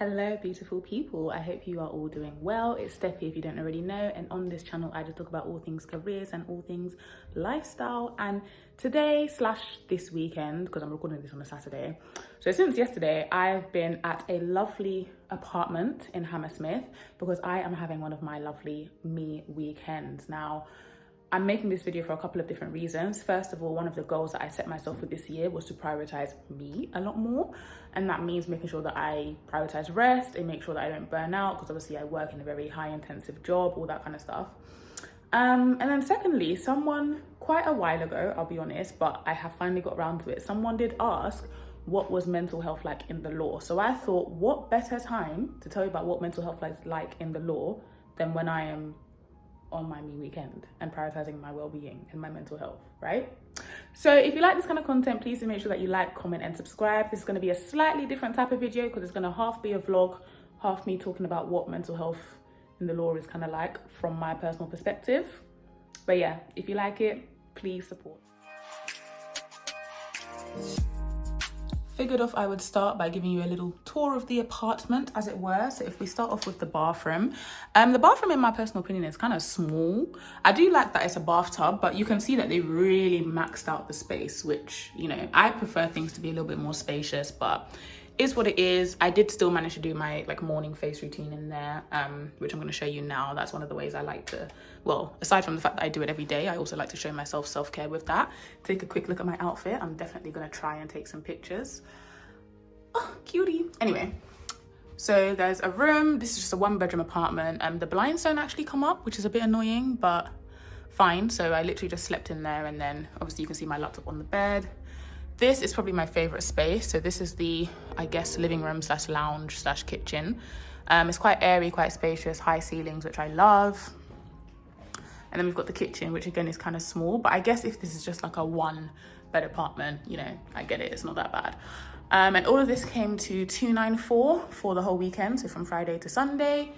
Hello beautiful people, I hope you are all doing well. It's Steph if you don't already know, and on this channel I just talk about all things careers and all things lifestyle. And today / this weekend, because I'm recording this on a Saturday, so since yesterday I've been at a lovely apartment in Hammersmith because I am having one of my lovely me weekends. Now I'm making this video for a couple of different reasons. First of all, one of the goals that I set myself for this year was to prioritize me a lot more. And that means making sure that I prioritize rest and make sure that I don't burn out, because obviously I work in a very high intensive job, all that kind of stuff. And then secondly, someone quite a while ago, I'll be honest, but I have finally got around to it. Someone did ask what was mental health like in the law. So I thought, what better time to tell you about what mental health is like in the law than when I am on my me weekend and prioritizing my well-being and my mental health, right? So if you like this kind of content, please do make sure that you like, comment and subscribe. This is going to be a slightly different type of video because it's going to half be a vlog, half me talking about what mental health in the law is kind of like from my personal perspective. But yeah, if you like it, please support. Figured off I would start by giving you a little tour of the apartment, as it were. So if we start off with the bathroom, the bathroom in my personal opinion is kind of small. I do like that it's a bathtub, but you can see that they really maxed out the space, which, you know, I prefer things to be a little bit more spacious, but is what it is. I did still manage to do my morning face routine in there, which I'm going to show you now. That's one of the ways I like to, well, aside from the fact that I do it every day, I also like to show myself self-care with that. Take a quick look at my outfit. I'm definitely going to try and take some pictures. Oh, cutie. Anyway, so there's a room. This is just a 1-bedroom apartment. The blinds don't actually come up, which is a bit annoying, but fine. So I literally just slept in there, and then obviously you can see my laptop on the bed. This is probably my favorite space. So this is the, I guess, living room / lounge / kitchen. It's quite airy, quite spacious, high ceilings, which I love. And then we've got the kitchen, which again is kind of small, but I guess if this is just like a 1-bed apartment, you know, I get it, it's not that bad. And all of this came to $294 for the whole weekend, so from Friday to Sunday.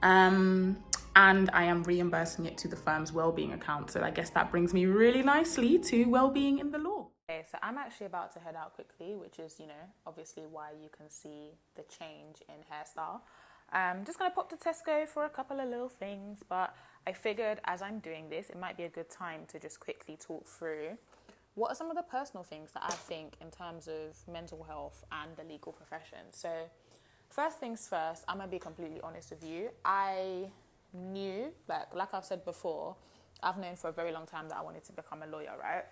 And I am reimbursing it to the firm's Wellbeing account. So I guess that brings me really nicely to Wellbeing in the law. Okay, so I'm actually about to head out quickly, which is, you know, obviously why you can see the change in hairstyle. I'm just going to pop to Tesco for a couple of little things, but I figured as I'm doing this, it might be a good time to just quickly talk through what are some of the personal things that I think in terms of mental health and the legal profession. So first things first, I'm going to be completely honest with you. I knew, like I've said before, I've known for a very long time that I wanted to become a lawyer, right?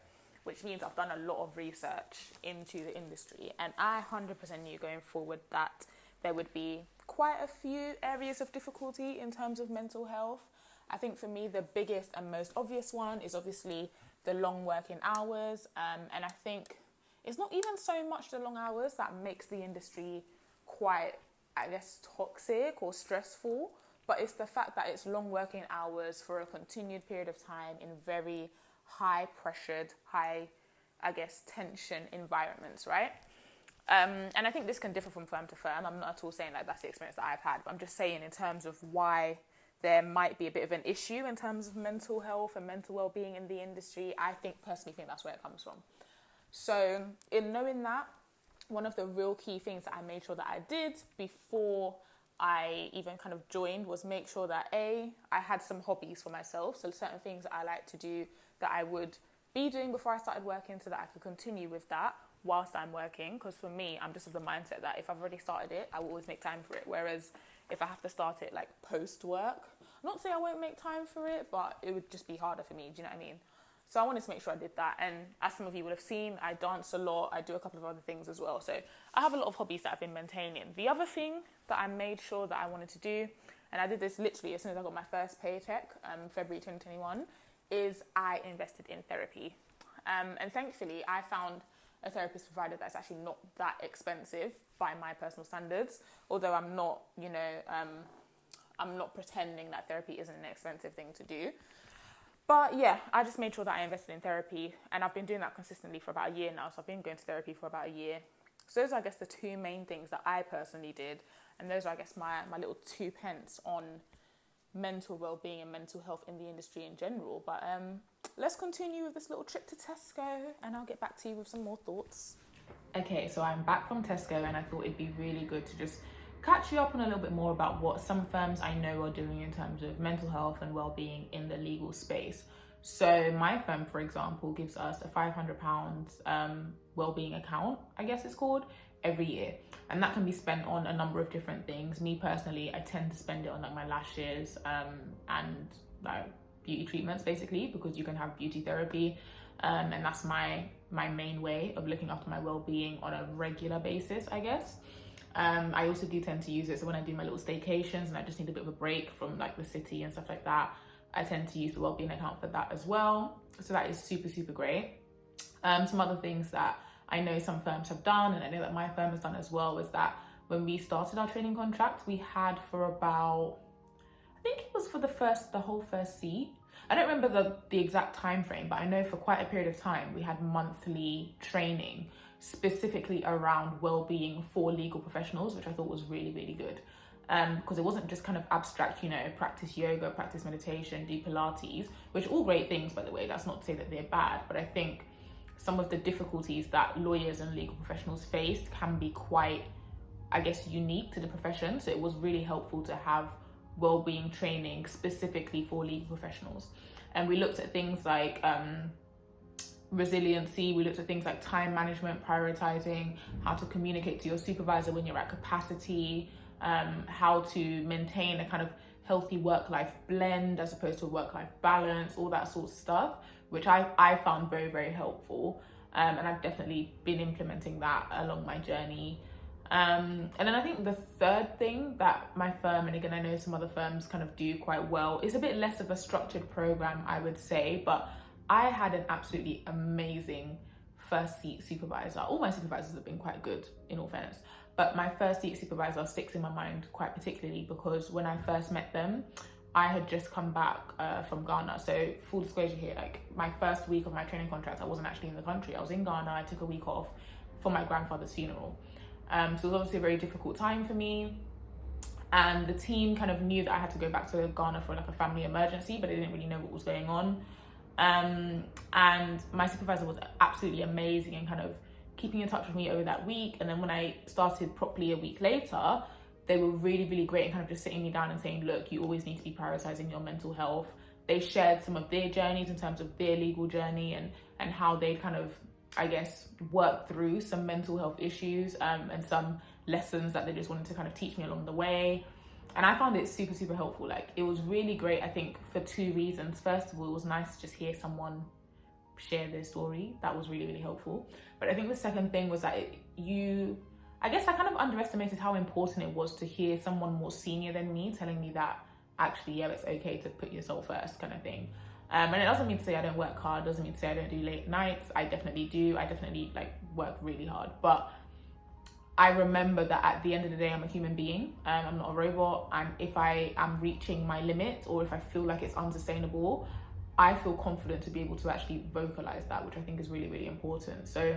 Which means I've done a lot of research into the industry. And I 100% knew going forward that there would be quite a few areas of difficulty in terms of mental health. I think for me, the biggest and most obvious one is obviously the long working hours. And I think it's not even so much the long hours that makes the industry quite, I guess, toxic or stressful, but it's the fact that it's long working hours for a continued period of time in very high pressured, high, I guess, tension environments, right? And I think this can differ from firm to firm. I'm not at all saying like that's the experience that I've had, but I'm just saying in terms of why there might be a bit of an issue in terms of mental health and mental well-being in the industry. I personally think that's where it comes from. So in knowing that, one of the real key things that I made sure that I did before I even kind of joined was make sure that I had some hobbies for myself. So certain things that I like to do that I would be doing before I started working so that I could continue with that whilst I'm working. Because for me, I'm just of the mindset that if I've already started it, I will always make time for it. Whereas if I have to start it like post-work, I'm not saying I won't make time for it, but it would just be harder for me. Do you know what I mean? So I wanted to make sure I did that. And as some of you would have seen, I dance a lot. I do a couple of other things as well. So I have a lot of hobbies that I've been maintaining. The other thing that I made sure that I wanted to do, and I did this literally as soon as I got my first paycheck, February 2021, is I invested in therapy. And thankfully, I found a therapist provider that's actually not that expensive by my personal standards. Although I'm not, you know, I'm not pretending that therapy isn't an expensive thing to do. But yeah, I just made sure that I invested in therapy, and I've been doing that consistently for about a year now. So I've been going to therapy for about a year. So those are, I guess, the two main things that I personally did. And those are, I guess, my little 2 pence on mental well-being and mental health in the industry in general. But let's continue with this little trip to Tesco, and I'll get back to you with some more thoughts. Okay, so I'm back from Tesco, and I thought it'd be really good to just catch you up on a little bit more about what some firms I know are doing in terms of mental health and well-being in the legal space. So my firm, for example, gives us a £500 well-being account, I guess it's called, every year. And that can be spent on a number of different things. Me personally, I tend to spend it on like my lashes and like beauty treatments, basically, because you can have beauty therapy. And that's my main way of looking after my well-being on a regular basis, I guess. I also do tend to use it, so when I do my little staycations and I just need a bit of a break from like the city and stuff like that, I tend to use the well-being account for that as well. So that is super, super great. Some other things that I know some firms have done, and I know that my firm has done as well, is that when we started our training contract, we had for about, I think it was for the whole first seat. I don't remember the exact time frame, but I know for quite a period of time, we had monthly training specifically around well-being for legal professionals, which I thought was really, really good. Because it wasn't just kind of abstract, you know, practice yoga, practice meditation, do Pilates, which are all great things, by the way. That's not to say that they're bad, but I think some of the difficulties that lawyers and legal professionals faced can be quite, I guess, unique to the profession. So it was really helpful to have well-being training specifically for legal professionals. And we looked at things like resiliency, we looked at things like time management, prioritising, how to communicate to your supervisor when you're at capacity, how to maintain a kind of healthy work-life blend as opposed to work-life balance, all that sort of stuff, which I found very, very helpful. And I've definitely been implementing that along my journey. And then I think the third thing that my firm, and again, I know some other firms kind of do quite well, is a bit less of a structured program, I would say, but I had an absolutely amazing first seat supervisor. All my supervisors have been quite good, in all fairness, but my first seat supervisor sticks in my mind quite particularly because when I first met them, I had just come back from Ghana. So full disclosure here, like my first week of my training contract, I wasn't actually in the country. I was in Ghana. I took a week off for my grandfather's funeral. So it was obviously a very difficult time for me. And the team kind of knew that I had to go back to Ghana for like a family emergency, but they didn't really know what was going on. And my supervisor was absolutely amazing and kind of keeping in touch with me over that week. And then when I started properly a week later, they were really, really great and kind of just sitting me down and saying, look, you always need to be prioritizing your mental health. They shared some of their journeys in terms of their legal journey and how they kind of, I guess, worked through some mental health issues and some lessons that they just wanted to kind of teach me along the way. And I found it super, super helpful. Like, it was really great, I think, for two reasons. First of all, it was nice to just hear someone share their story. That was really, really helpful. But I think the second thing was that I guess I kind of underestimated how important it was to hear someone more senior than me telling me that actually, yeah, it's okay to put yourself first, kind of thing. And it doesn't mean to say I don't work hard, doesn't mean to say I don't do late nights. I definitely do. I definitely like work really hard. But I remember that at the end of the day, I'm a human being. I'm not a robot. And if I am reaching my limit or if I feel like it's unsustainable, I feel confident to be able to actually vocalize that, which I think is really, really important. So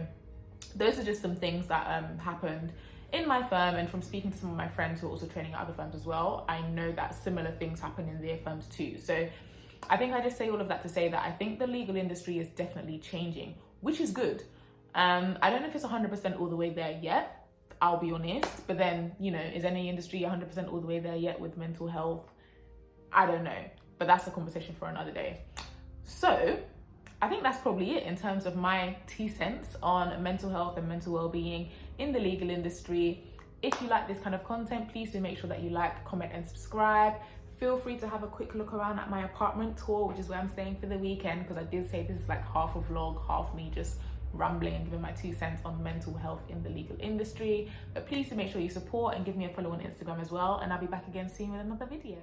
those are just some things that happened in my firm, and from speaking to some of my friends who are also training at other firms as well, I know that similar things happen in their firms too. So I think I just say all of that to say that I think the legal industry is definitely changing, which is good. I don't know if it's 100% all the way there yet, I'll be honest, but then, you know, is any industry 100% all the way there yet with mental health? I don't know, but that's a conversation for another day. So I think that's probably it in terms of my 2 cents on mental health and mental well-being in the legal industry. If you like this kind of content, please do make sure that you like, comment and subscribe. Feel free to have a quick look around at my apartment tour, which is where I'm staying for the weekend, because I did say this is like half a vlog, half me just rambling and giving my 2 cents on mental health in the legal industry. But please do make sure you support and give me a follow on Instagram as well, and I'll be back again soon with another video.